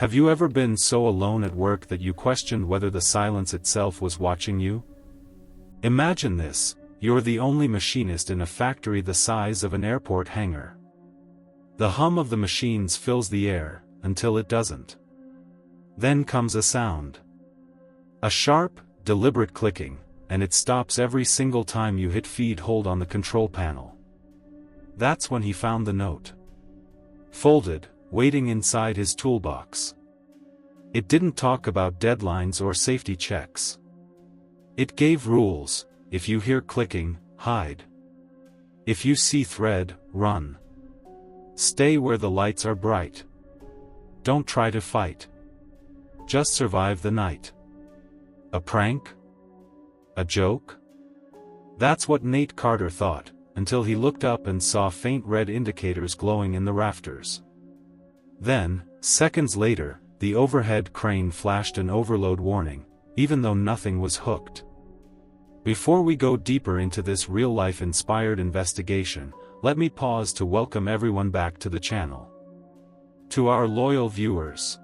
Have you ever been so alone at work that you questioned whether the silence itself was watching you? Imagine this: you're the only machinist in a factory the size of an airport hangar. The hum of the machines fills the air, until it doesn't. Then comes a sound. A sharp, deliberate clicking, and it stops every single time you hit feed hold on the control panel. That's when he found the note. Folded, waiting inside his toolbox. It didn't talk about deadlines or safety checks. It gave rules: if you hear clicking, hide. If you see thread, run. Stay where the lights are bright. Don't try to fight. Just survive the night. A prank? A joke? That's what Nate Carter thought, until he looked up and saw faint red indicators glowing in the rafters. Then, seconds later, the overhead crane flashed an overload warning, even though nothing was hooked. Before we go deeper into this real-life inspired investigation, let me pause to welcome everyone back to the channel. To our loyal viewers,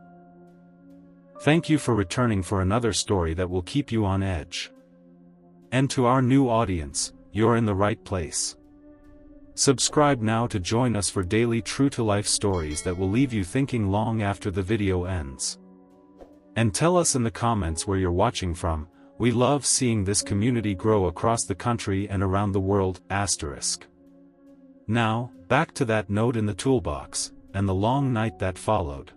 thank you for returning for another story that will keep you on edge. And to our new audience, you're in the right place. Subscribe now to join us for daily true-to-life stories that will leave you thinking long after the video ends. And tell us in the comments where you're watching from. We love seeing this community grow across the country and around the world. Now, back to that note in the toolbox, and the long night that followed.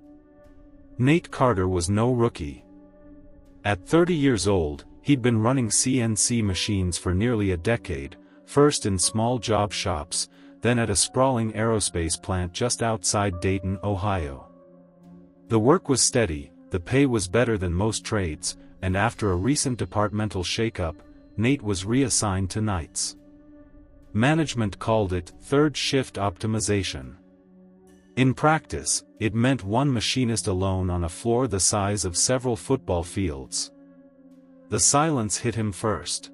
Nate Carter was no rookie. At 30 years old, he'd been running CNC machines for nearly a decade, first in small job shops, then at a sprawling aerospace plant just outside Dayton, Ohio. The work was steady, the pay was better than most trades, and after a recent departmental shakeup, Nate was reassigned to nights. Management called it third shift optimization. In practice, it meant one machinist alone on a floor the size of several football fields. The silence hit him first.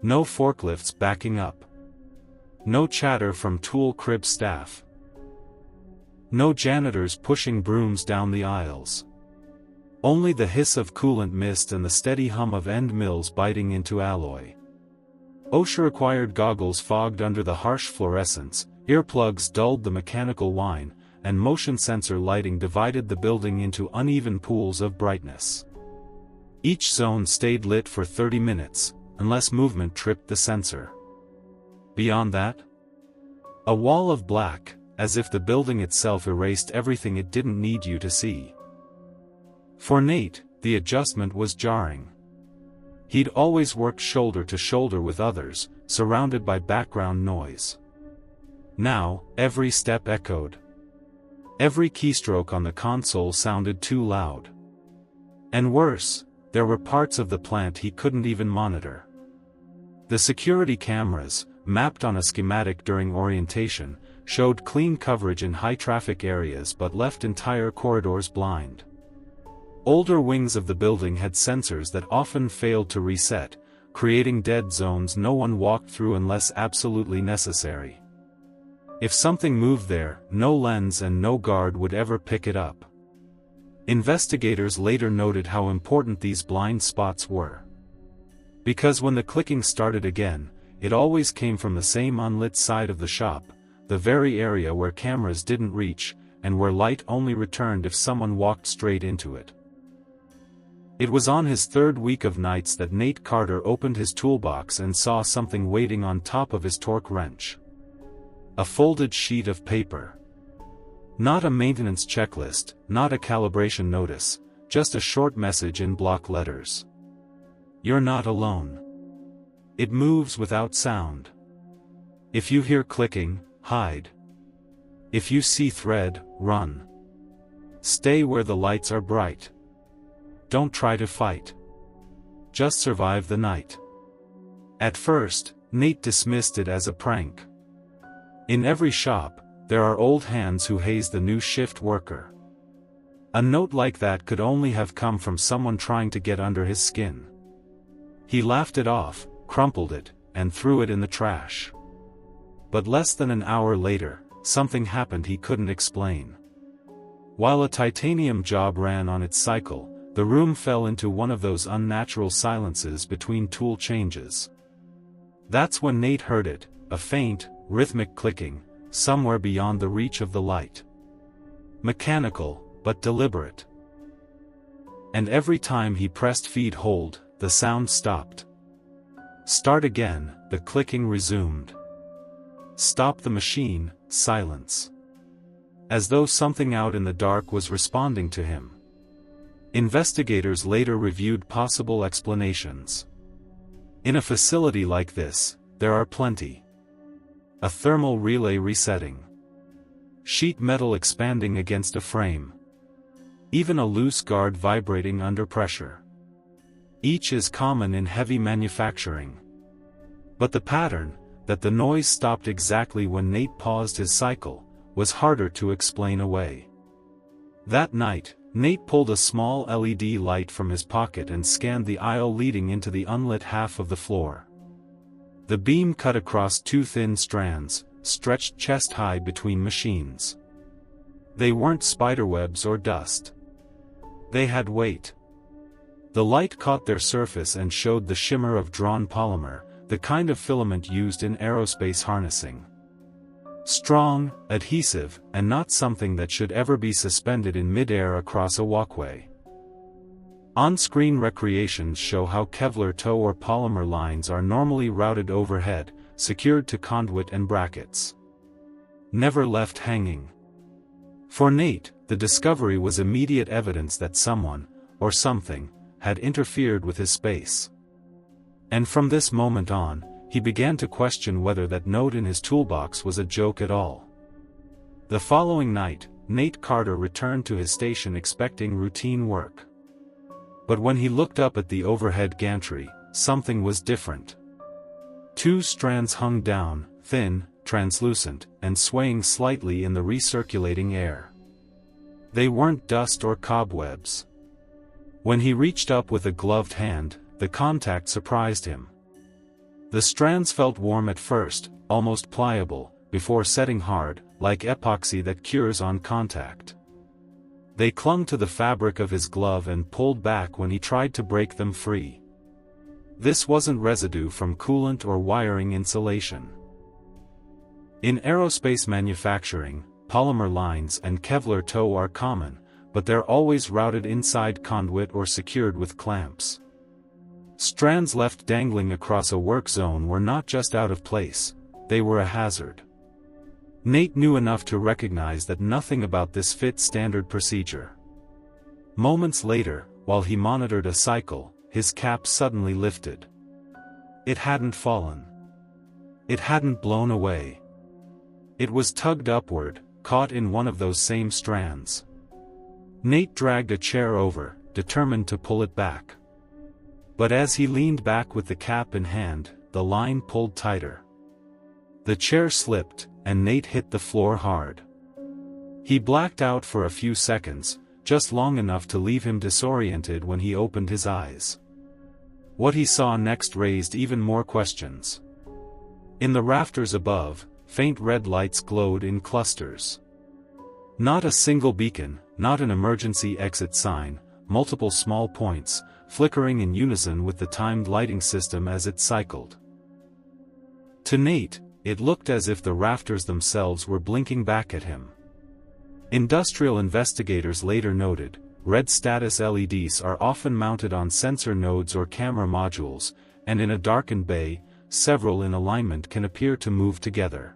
No forklifts backing up. No chatter from tool crib staff. No janitors pushing brooms down the aisles. Only the hiss of coolant mist and the steady hum of end mills biting into alloy. OSHA-required goggles fogged under the harsh fluorescence, earplugs dulled the mechanical whine, and motion sensor lighting divided the building into uneven pools of brightness. Each zone stayed lit for 30 minutes, unless movement tripped the sensor. Beyond that, a wall of black, as if the building itself erased everything it didn't need you to see. For Nate, the adjustment was jarring. He'd always worked shoulder to shoulder with others, surrounded by background noise. Now, every step echoed. Every keystroke on the console sounded too loud. And worse, there were parts of the plant he couldn't even monitor. The security cameras, mapped on a schematic during orientation, showed clean coverage in high-traffic areas but left entire corridors blind. Older wings of the building had sensors that often failed to reset, creating dead zones no one walked through unless absolutely necessary. If something moved there, no lens and no guard would ever pick it up. Investigators later noted how important these blind spots were. Because when the clicking started again, it always came from the same unlit side of the shop, the very area where cameras didn't reach, and where light only returned if someone walked straight into it. It was on his third week of nights that Nate Carter opened his toolbox and saw something waiting on top of his torque wrench. A folded sheet of paper. Not a maintenance checklist, not a calibration notice, just a short message in block letters. You're not alone. It moves without sound. If you hear clicking, hide. If you see thread, run. Stay where the lights are bright. Don't try to fight. Just survive the night. At first, Nate dismissed it as a prank. In every shop, there are old hands who haze the new shift worker. A note like that could only have come from someone trying to get under his skin. He laughed it off, crumpled it, and threw it in the trash. But less than an hour later, something happened he couldn't explain. While a titanium job ran on its cycle, the room fell into one of those unnatural silences between tool changes. That's when Nate heard it, a faint, rhythmic clicking, somewhere beyond the reach of the light. Mechanical, but deliberate. And every time he pressed feed hold, the sound stopped. Start again, the clicking resumed. Stop the machine, silence. As though something out in the dark was responding to him. Investigators later reviewed possible explanations. In a facility like this, there are plenty. A thermal relay resetting. Sheet metal expanding against a frame. Even a loose guard vibrating under pressure. Each is common in heavy manufacturing. But the pattern, that the noise stopped exactly when Nate paused his cycle, was harder to explain away. That night, Nate pulled a small LED light from his pocket and scanned the aisle leading into the unlit half of the floor. The beam cut across two thin strands, stretched chest-high between machines. They weren't spiderwebs or dust. They had weight. The light caught their surface and showed the shimmer of drawn polymer, the kind of filament used in aerospace harnessing. Strong, adhesive, and not something that should ever be suspended in mid-air across a walkway. On-screen recreations show how Kevlar tow or polymer lines are normally routed overhead, secured to conduit and brackets. Never left hanging. For Nate, the discovery was immediate evidence that someone, or something, had interfered with his space. And from this moment on, he began to question whether that note in his toolbox was a joke at all. The following night, Nate Carter returned to his station expecting routine work. But when he looked up at the overhead gantry, something was different. Two strands hung down, thin, translucent, and swaying slightly in the recirculating air. They weren't dust or cobwebs. When he reached up with a gloved hand, the contact surprised him. The strands felt warm at first, almost pliable, before setting hard, like epoxy that cures on contact. They clung to the fabric of his glove and pulled back when he tried to break them free. This wasn't residue from coolant or wiring insulation. In aerospace manufacturing, polymer lines and Kevlar tow are common, but they're always routed inside conduit or secured with clamps. Strands left dangling across a work zone were not just out of place, they were a hazard. Nate knew enough to recognize that nothing about this fit standard procedure. Moments later, while he monitored a cycle, his cap suddenly lifted. It hadn't fallen. It hadn't blown away. It was tugged upward, caught in one of those same strands. Nate dragged a chair over, determined to pull it back. But as he leaned back with the cap in hand, the line pulled tighter. The chair slipped, and Nate hit the floor hard. He blacked out for a few seconds, just long enough to leave him disoriented when he opened his eyes. What he saw next raised even more questions. In the rafters above, faint red lights glowed in clusters. Not a single beacon, not an emergency exit sign, multiple small points, flickering in unison with the timed lighting system as it cycled. To Nate, it looked as if the rafters themselves were blinking back at him. Industrial investigators later noted, red status LEDs are often mounted on sensor nodes or camera modules, and in a darkened bay, several in alignment can appear to move together.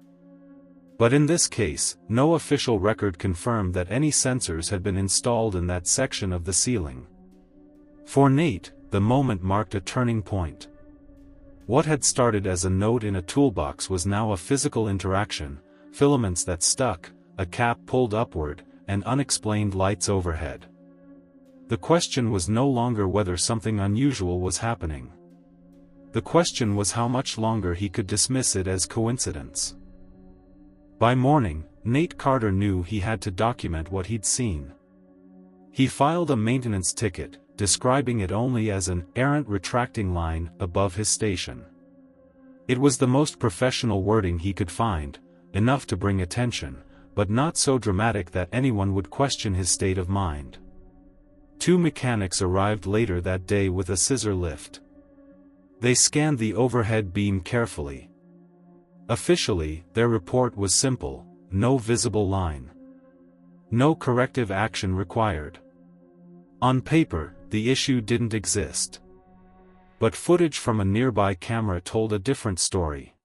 But in this case, no official record confirmed that any sensors had been installed in that section of the ceiling. For Nate, the moment marked a turning point. What had started as a note in a toolbox was now a physical interaction, filaments that stuck, a cap pulled upward, and unexplained lights overhead. The question was no longer whether something unusual was happening. The question was how much longer he could dismiss it as coincidence. By morning, Nate Carter knew he had to document what he'd seen. He filed a maintenance ticket, describing it only as an errant retracting line above his station. It was the most professional wording he could find, enough to bring attention, but not so dramatic that anyone would question his state of mind. 2 mechanics arrived later that day with a scissor lift. They scanned the overhead beam carefully. Officially, their report was simple: no visible line. No corrective action required. On paper, the issue didn't exist. But footage from a nearby camera told a different story.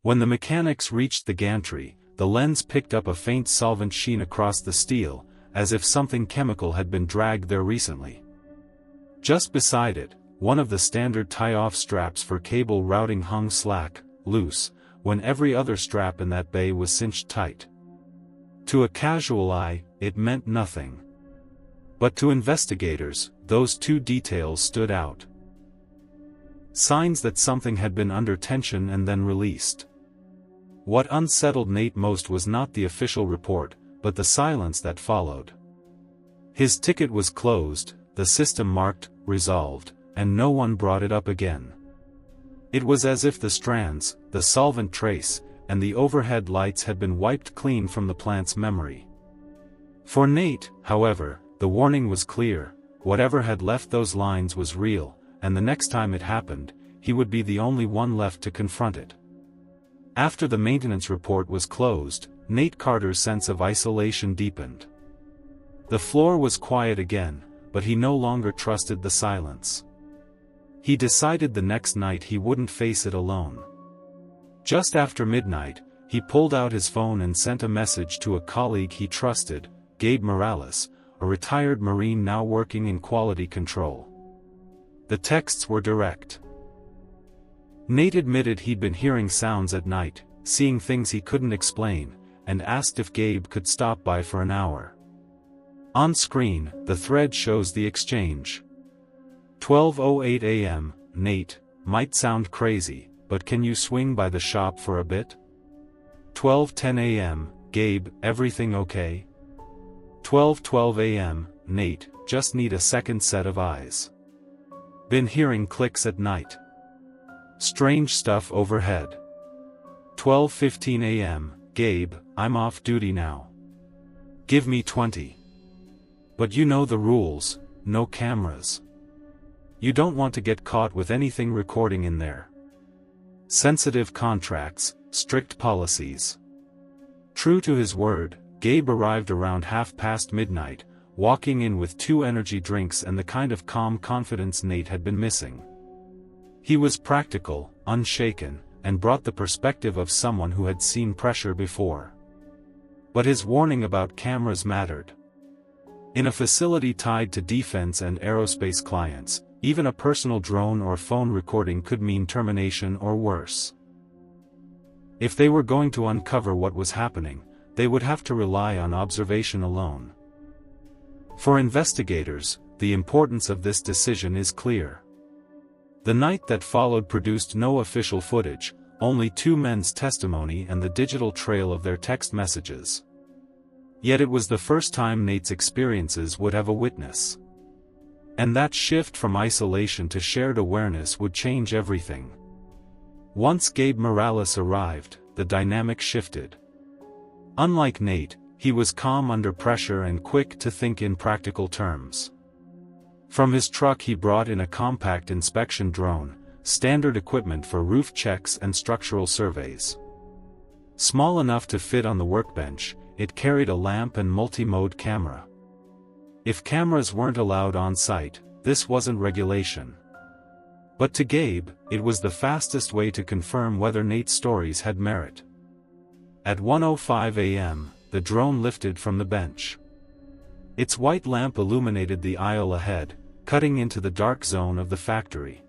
When the mechanics reached the gantry, the lens picked up a faint solvent sheen across the steel, as if something chemical had been dragged there recently. Just beside it, one of the standard tie-off straps for cable routing hung slack, loose, when every other strap in that bay was cinched tight. To a casual eye, it meant nothing. But to investigators, those 2 details stood out. Signs that something had been under tension and then released. What unsettled Nate most was not the official report, but the silence that followed. His ticket was closed, the system marked, resolved, and no one brought it up again. It was as if the strands, the solvent trace, and the overhead lights had been wiped clean from the plant's memory. For Nate, however, the warning was clear: whatever had left those lines was real, and the next time it happened, he would be the only one left to confront it. After the maintenance report was closed, Nate Carter's sense of isolation deepened. The floor was quiet again, but he no longer trusted the silence. He decided the next night he wouldn't face it alone. Just after midnight, he pulled out his phone and sent a message to a colleague he trusted, Gabe Morales, a retired Marine now working in quality control. The texts were direct. Nate admitted he'd been hearing sounds at night, seeing things he couldn't explain, and asked if Gabe could stop by for an hour. On screen, the thread shows the exchange. 12:08 a.m., Nate, might sound crazy, but can you swing by the shop for a bit? 12:10 a.m., Gabe, everything okay? 12:12 a.m., Nate, just need a second set of eyes. Been hearing clicks at night. Strange stuff overhead. 12:15 a.m., Gabe, I'm off duty now. Give me 20. But you know the rules, no cameras. You don't want to get caught with anything recording in there. Sensitive contracts, strict policies. True to his word, Gabe arrived around midnight, walking in with 2 energy drinks and the kind of calm confidence Nate had been missing. He was practical, unshaken, and brought the perspective of someone who had seen pressure before. But his warning about cameras mattered. In a facility tied to defense and aerospace clients, even a personal drone or phone recording could mean termination or worse. If they were going to uncover what was happening, they would have to rely on observation alone. For investigators, the importance of this decision is clear. The night that followed produced no official footage, only 2 men's testimony and the digital trail of their text messages. Yet it was the first time Nate's experiences would have a witness. And that shift from isolation to shared awareness would change everything. Once Gabe Morales arrived, the dynamic shifted. Unlike Nate, he was calm under pressure and quick to think in practical terms. From his truck he brought in a compact inspection drone, standard equipment for roof checks and structural surveys. Small enough to fit on the workbench, it carried a lamp and multi-mode camera. If cameras weren't allowed on site, this wasn't regulation. But to Gabe, it was the fastest way to confirm whether Nate's stories had merit. At 1:05 a.m., the drone lifted from the bench. Its white lamp illuminated the aisle ahead, cutting into the dark zone of the factory.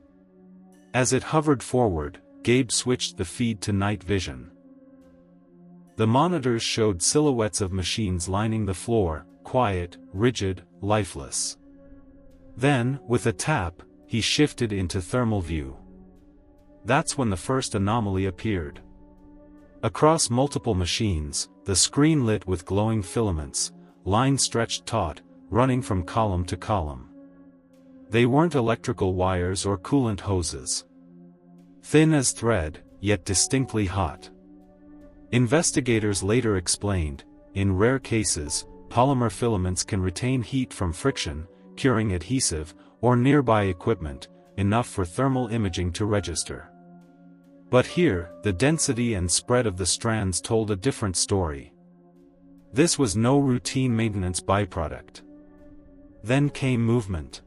As it hovered forward, Gabe switched the feed to night vision. The monitors showed silhouettes of machines lining the floor, quiet, rigid, lifeless. Then, with a tap, he shifted into thermal view. That's when the first anomaly appeared. Across multiple machines, the screen lit with glowing filaments, lines stretched taut, running from column to column. They weren't electrical wires or coolant hoses. Thin as thread, yet distinctly hot. Investigators later explained, in rare cases, polymer filaments can retain heat from friction, curing adhesive, or nearby equipment, enough for thermal imaging to register. But here, the density and spread of the strands told a different story. This was no routine maintenance byproduct. Then came movement.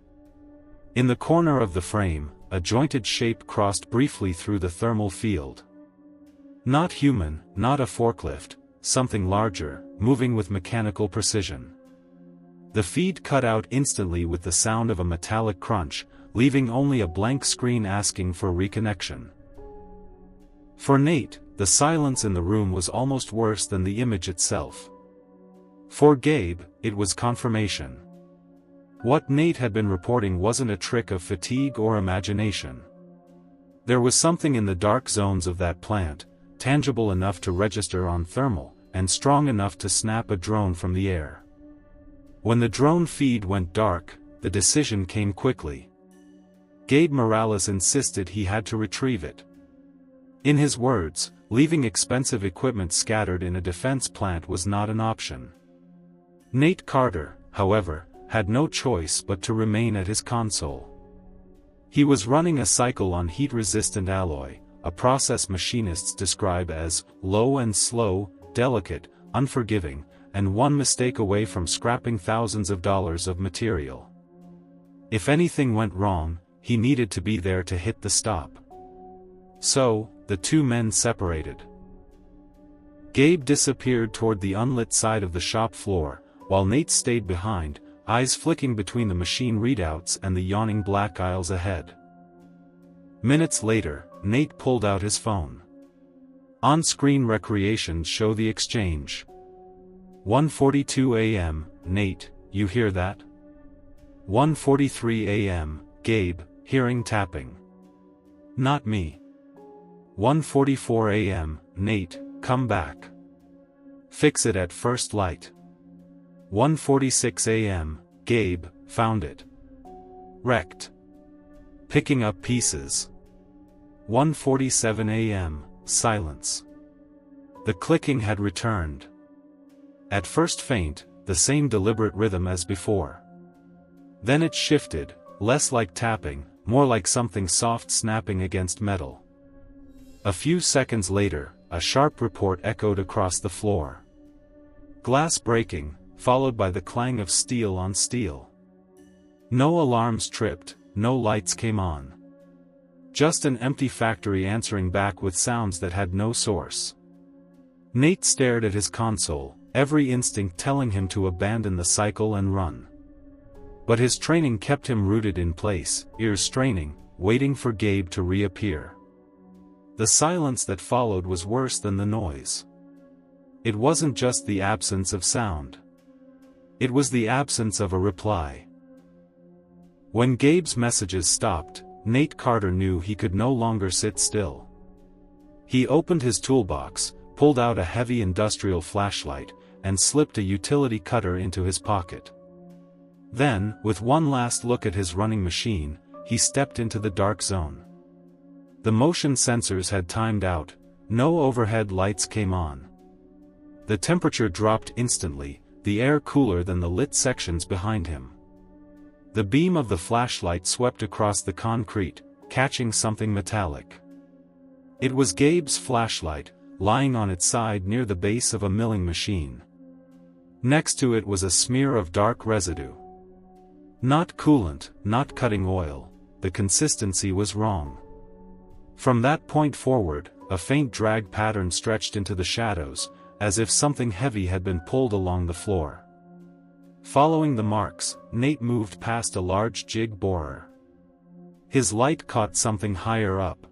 In the corner of the frame, a jointed shape crossed briefly through the thermal field. Not human, not a forklift, something larger, moving with mechanical precision. The feed cut out instantly with the sound of a metallic crunch, leaving only a blank screen asking for reconnection. For Nate, the silence in the room was almost worse than the image itself. For Gabe, it was confirmation. What Nate had been reporting wasn't a trick of fatigue or imagination. There was something in the dark zones of that plant, tangible enough to register on thermal, and strong enough to snap a drone from the air. When the drone feed went dark, the decision came quickly. Gabe Morales insisted he had to retrieve it. In his words, leaving expensive equipment scattered in a defense plant was not an option. Nate Carter, however, had no choice but to remain at his console. He was running a cycle on heat-resistant alloy, a process machinists describe as low and slow, delicate, unforgiving, and one mistake away from scrapping thousands of dollars of material. If anything went wrong, he needed to be there to hit the stop. So, the two men separated. Gabe disappeared toward the unlit side of the shop floor, while Nate stayed behind, eyes flicking between the machine readouts and the yawning black aisles ahead. Minutes later, Nate pulled out his phone. On-screen recreations show the exchange. 1:42 a.m., Nate, you hear that? 1:43 a.m., Gabe, hearing tapping. Not me. 1:44 a.m., Nate, come back. Fix it at first light. 1:46 a.m., Gabe, found it. Wrecked. Picking up pieces. 1:47 a.m., silence. The clicking had returned. At first faint, the same deliberate rhythm as before. Then it shifted, less like tapping, more like something soft snapping against metal. A few seconds later, a sharp report echoed across the floor. Glass breaking, followed by the clang of steel on steel. No alarms tripped, no lights came on. Just an empty factory answering back with sounds that had no source. Nate stared at his console, every instinct telling him to abandon the cycle and run. But his training kept him rooted in place, ears straining, waiting for Gabe to reappear. The silence that followed was worse than the noise. It wasn't just the absence of sound. It was the absence of a reply. When Gabe's messages stopped, Nate Carter knew he could no longer sit still. He opened his toolbox, pulled out a heavy industrial flashlight, and slipped a utility cutter into his pocket. Then, with one last look at his running machine, he stepped into the dark zone. The motion sensors had timed out, no overhead lights came on. The temperature dropped instantly, the air cooler than the lit sections behind him. The beam of the flashlight swept across the concrete, catching something metallic. It was Gabe's flashlight, lying on its side near the base of a milling machine. Next to it was a smear of dark residue. Not coolant, not cutting oil, the consistency was wrong. From that point forward, a faint drag pattern stretched into the shadows, as if something heavy had been pulled along the floor. Following the marks, Nate moved past a large jig borer. His light caught something higher up.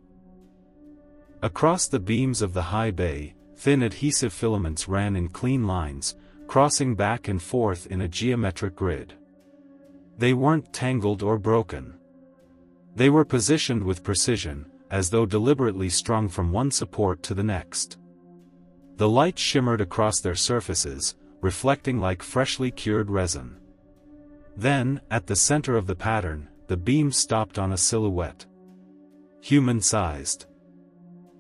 Across the beams of the high bay, thin adhesive filaments ran in clean lines, crossing back and forth in a geometric grid. They weren't tangled or broken. They were positioned with precision, as though deliberately strung from one support to the next. The light shimmered across their surfaces, reflecting like freshly cured resin. Then, at the center of the pattern, the beam stopped on a silhouette. Human-sized.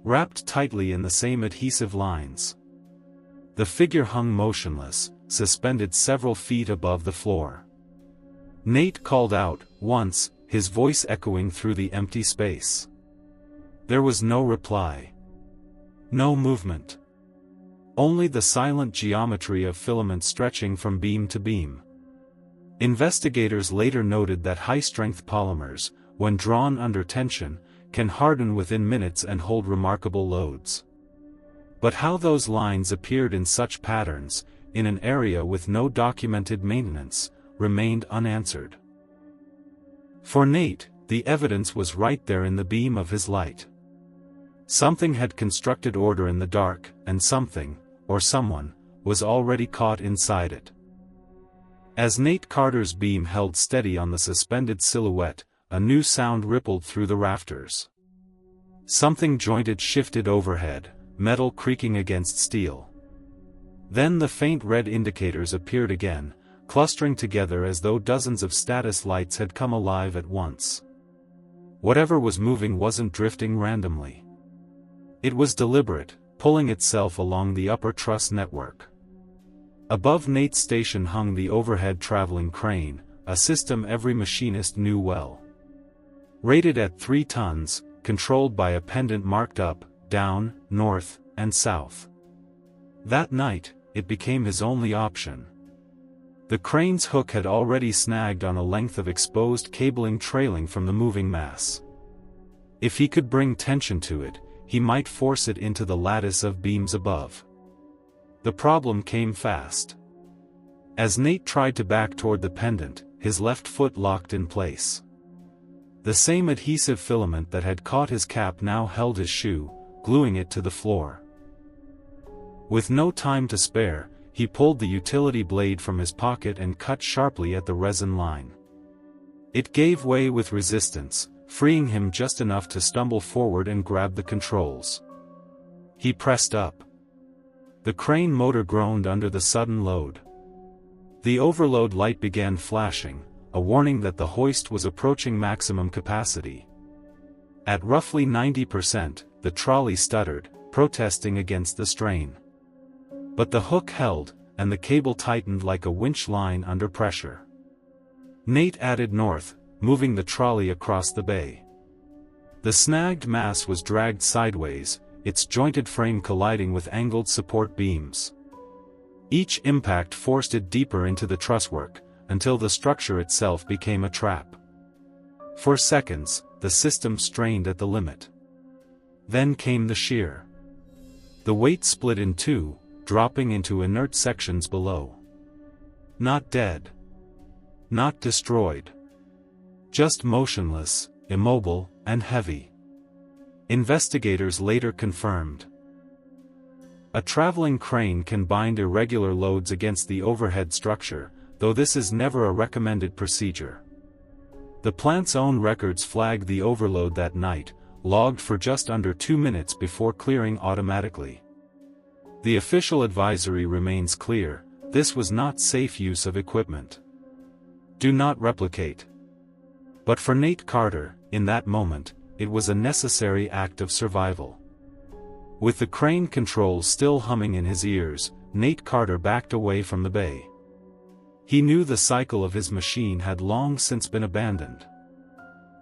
Wrapped tightly in the same adhesive lines. The figure hung motionless, suspended several feet above the floor. Nate called out, once, his voice echoing through the empty space. There was no reply. No movement. Only the silent geometry of filaments stretching from beam to beam. Investigators later noted that high-strength polymers, when drawn under tension, can harden within minutes and hold remarkable loads. But how those lines appeared in such patterns, in an area with no documented maintenance, remained unanswered. For Nate, the evidence was right there in the beam of his light. Something had constructed order in the dark, and something, or someone, was already caught inside it. As Nate Carter's beam held steady on the suspended silhouette, a new sound rippled through the rafters. Something jointed shifted overhead, metal creaking against steel. Then the faint red indicators appeared again, clustering together as though dozens of status lights had come alive at once. Whatever was moving wasn't drifting randomly. It was deliberate, pulling itself along the upper truss network. Above Nate's station hung the overhead traveling crane, a system every machinist knew well. Rated at 3 tons, controlled by a pendant marked up, down, north, and south. That night, it became his only option. The crane's hook had already snagged on a length of exposed cabling trailing from the moving mass. If he could bring tension to it, he might force it into the lattice of beams above. The problem came fast. As Nate tried to back toward the pendant, his left foot locked in place. The same adhesive filament that had caught his cap now held his shoe, gluing it to the floor. With no time to spare, he pulled the utility blade from his pocket and cut sharply at the resin line. It gave way with resistance, freeing him just enough to stumble forward and grab the controls. He pressed up. The crane motor groaned under the sudden load. The overload light began flashing, a warning that the hoist was approaching maximum capacity. At roughly 90%, the trolley stuttered, protesting against the strain. But the hook held, and the cable tightened like a winch line under pressure. Nate added north, moving the trolley across the bay. The snagged mass was dragged sideways, its jointed frame colliding with angled support beams. Each impact forced it deeper into the trusswork, until the structure itself became a trap. For seconds, the system strained at the limit. Then came the shear. The weight split in two, dropping into inert sections below. Not dead. Not destroyed. Just motionless, immobile, and heavy. Investigators later confirmed. A traveling crane can bind irregular loads against the overhead structure, though this is never a recommended procedure. The plant's own records flagged the overload that night, logged for just under 2 minutes before clearing automatically. The official advisory remains clear: this was not safe use of equipment. Do not replicate. But for Nate Carter, in that moment, it was a necessary act of survival. With the crane controls still humming in his ears, Nate Carter backed away from the bay. He knew the cycle of his machine had long since been abandoned.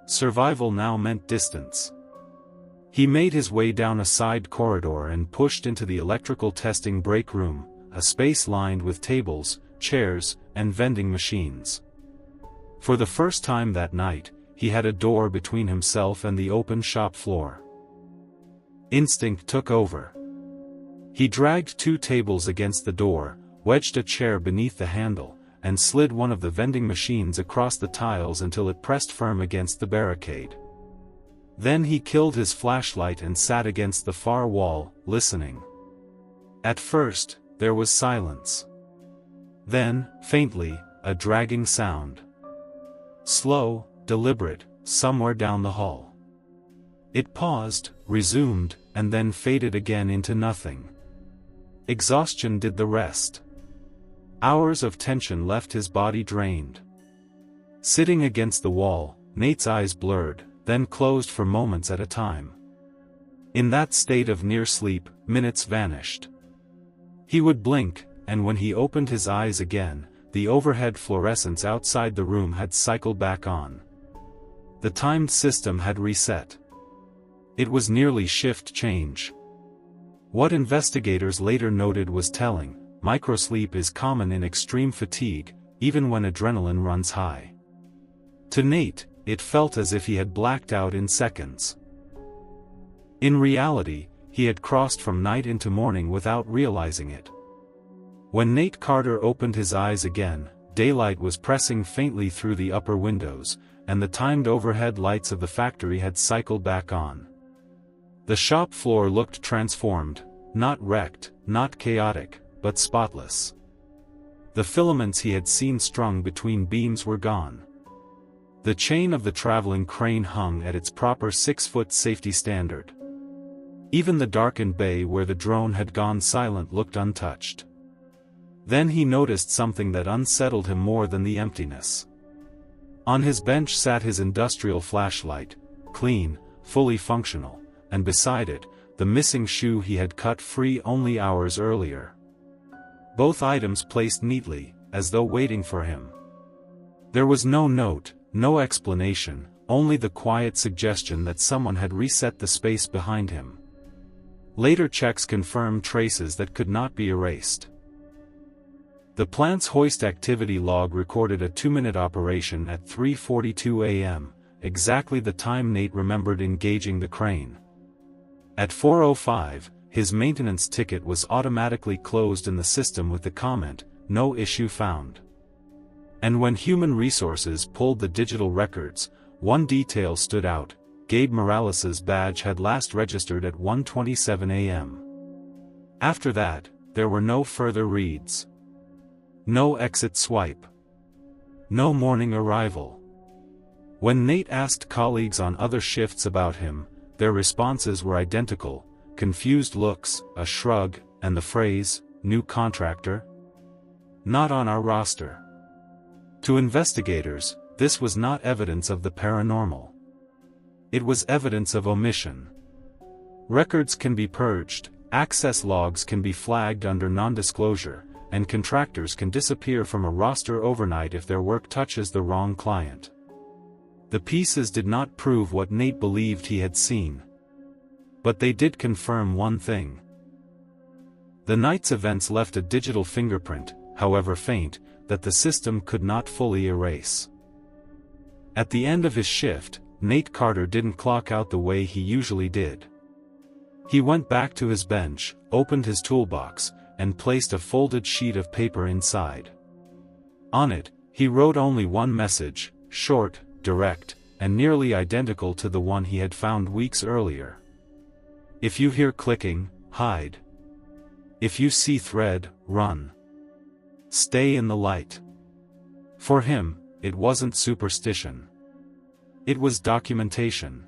Survival now meant distance. He made his way down a side corridor and pushed into the electrical testing break room, a space lined with tables, chairs, and vending machines. For the first time that night, he had a door between himself and the open shop floor. Instinct took over. He dragged 2 tables against the door, wedged a chair beneath the handle, and slid one of the vending machines across the tiles until it pressed firm against the barricade. Then he killed his flashlight and sat against the far wall, listening. At first, there was silence. Then, faintly, a dragging sound. Slow, deliberate, somewhere down the hall. It paused, resumed, and then faded again into nothing. Exhaustion did the rest. Hours of tension left his body drained. Sitting against the wall, Nate's eyes blurred, then closed for moments at a time. In that state of near sleep, minutes vanished. He would blink, and when he opened his eyes again, the overhead fluorescence outside the room had cycled back on. The timed system had reset. It was nearly shift change. What investigators later noted was telling. Microsleep is common in extreme fatigue, even when adrenaline runs high. To Nate, it felt as if he had blacked out in seconds. In reality, he had crossed from night into morning without realizing it. When Nate Carter opened his eyes again, daylight was pressing faintly through the upper windows, and the timed overhead lights of the factory had cycled back on. The shop floor looked transformed, not wrecked, not chaotic, but spotless. The filaments he had seen strung between beams were gone. The chain of the traveling crane hung at its proper 6-foot safety standard. Even the darkened bay where the drone had gone silent looked untouched. Then he noticed something that unsettled him more than the emptiness. On his bench sat his industrial flashlight, clean, fully functional, and beside it, the missing shoe he had cut free only hours earlier. Both items placed neatly, as though waiting for him. There was no note, no explanation, only the quiet suggestion that someone had reset the space behind him. Later checks confirmed traces that could not be erased. The plant's hoist activity log recorded a 2-minute operation at 3:42 a.m., exactly the time Nate remembered engaging the crane. At 4:05, his maintenance ticket was automatically closed in the system with the comment, "No issue found." And when Human Resources pulled the digital records, one detail stood out: Gabe Morales's badge had last registered at 1:27 a.m. After that, there were no further reads. No exit swipe. No morning arrival. When Nate asked colleagues on other shifts about him, their responses were identical: confused looks, a shrug, and the phrase, "New contractor? Not on our roster." To investigators, this was not evidence of the paranormal. It was evidence of omission. Records can be purged, access logs can be flagged under non-disclosure, and contractors can disappear from a roster overnight if their work touches the wrong client. The pieces did not prove what Nate believed he had seen. But they did confirm one thing. The night's events left a digital fingerprint, however faint, that the system could not fully erase. At the end of his shift, Nate Carter didn't clock out the way he usually did. He went back to his bench, opened his toolbox, and placed a folded sheet of paper inside. On it, he wrote only one message, short, direct, and nearly identical to the one he had found weeks earlier. If you hear clicking, hide. If you see thread, run. Stay in the light. For him, it wasn't superstition. It was documentation.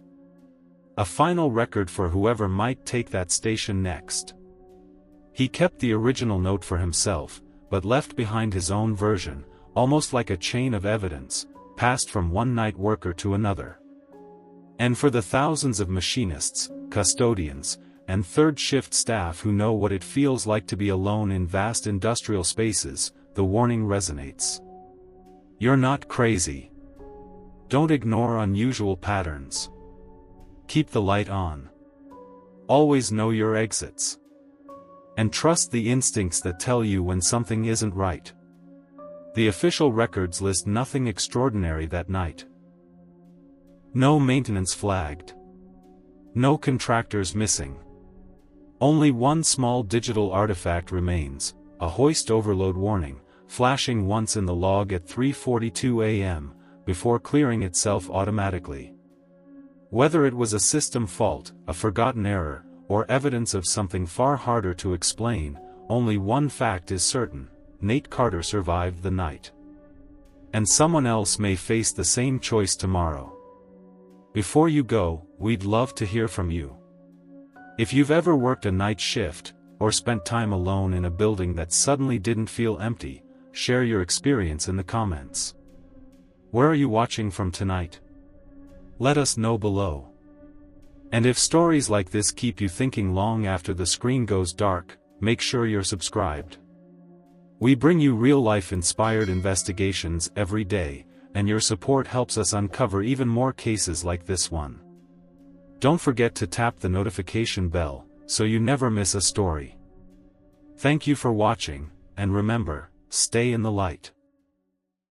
A final record for whoever might take that station next. He kept the original note for himself, but left behind his own version, almost like a chain of evidence, passed from one night worker to another. And for the thousands of machinists, custodians, and third-shift staff who know what it feels like to be alone in vast industrial spaces, the warning resonates. You're not crazy. Don't ignore unusual patterns. Keep the light on. Always know your exits. And trust the instincts that tell you when something isn't right. The official records list nothing extraordinary that night. No maintenance flagged. No contractors missing. Only one small digital artifact remains, a hoist overload warning, flashing once in the log at 3:42 a.m., before clearing itself automatically. Whether it was a system fault, a forgotten error, or evidence of something far harder to explain, only one fact is certain: Nate Carter survived the night. And someone else may face the same choice tomorrow. Before you go, we'd love to hear from you. If you've ever worked a night shift, or spent time alone in a building that suddenly didn't feel empty, share your experience in the comments. Where are you watching from tonight? Let us know below. And if stories like this keep you thinking long after the screen goes dark, make sure you're subscribed. We bring you real-life inspired investigations every day, and your support helps us uncover even more cases like this one. Don't forget to tap the notification bell, so you never miss a story. Thank you for watching, and remember, stay in the light.